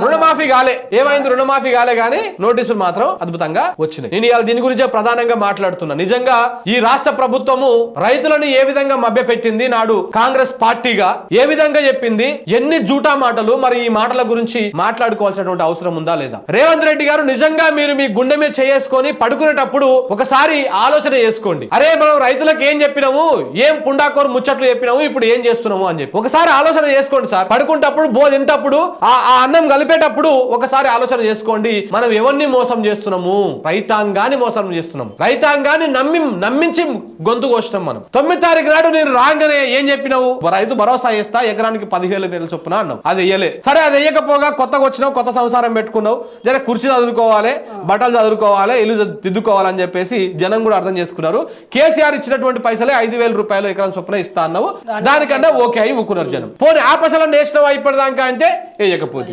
రుణమాఫీ కాలే, ఏమైంది రుణమాఫీ కాలే గానీ నోటీసులు మాత్రం అద్భుతంగా వచ్చినాయి. నేను ఇవాళ దీని గురించే ప్రధానంగా మాట్లాడుతున్నా. నిజంగా ఈ రాష్ట్ర ప్రభుత్వము రైతులను ఏ విధంగా మభ్యపెట్టింది, నాడు కాంగ్రెస్ పార్టీగా ఏ విధంగా చెప్పింది, ఎన్ని జూటా మాటలు. మరి ఈ మాటల గురించి మాట్లాడుకోవాల్సినటువంటి అవసరం ఉందా లేదా? రేవంత్ రెడ్డి గారు నిజంగా మీరు మీ గుండె మీద చేసుకొని పడుకునేటప్పుడు ఒకసారి ఆలోచన చేసుకోండి. అరే మనం రైతులకు ఏం చెప్పినాము, ఏం పుండాకోరు ముచ్చట్లు చెప్పినాము, ఇప్పుడు ఏం చేస్తున్నాము అని చెప్పి ఒకసారి ఆలోచన చేసుకోండి సార్. పడుకుంటప్పుడు తింటప్పుడు ఆ అన్నం కలిపేటప్పుడు ఒకసారి ఆలోచన చేసుకోండి. మనం ఎవరిని మోసం చేస్తున్నాము? రైతాంగాన్ని మోసం చేస్తున్నాం. రైతాంగాన్ని నమ్మించి గొంతు కోసినాం మనం. 9వ తారీఖు నాడు నేను రాగానే ఏం చెప్పినావు, రైతు భరోసా ఇస్తా ఎకరానికి 15,000 చొప్పున అన్నావు. అది వేయలే. సరే అది వేయకపోగా కొత్తగా వచ్చినావు, కొత్త సంసారం పెట్టుకున్నావు, జర కుర్చీ చదువుకోవాలి, బట్టలు చదువుకోవాలి, ఇల్లు దిద్దుకోవాలని చెప్పేసి జనం కూడా అర్థం చేసుకున్నారు. కేసీఆర్ ఇచ్చినటువంటి పైసలే 5,000 రూపాయలు ఎకరం చొప్పున ఇస్తా అన్నావు. దానికన్నా ఓకే అయి ఊకున్నారు జనం. పోనీ ఆ పైసలను వేసినావా ఇప్పటిదాకా అంటే వేయకపోతే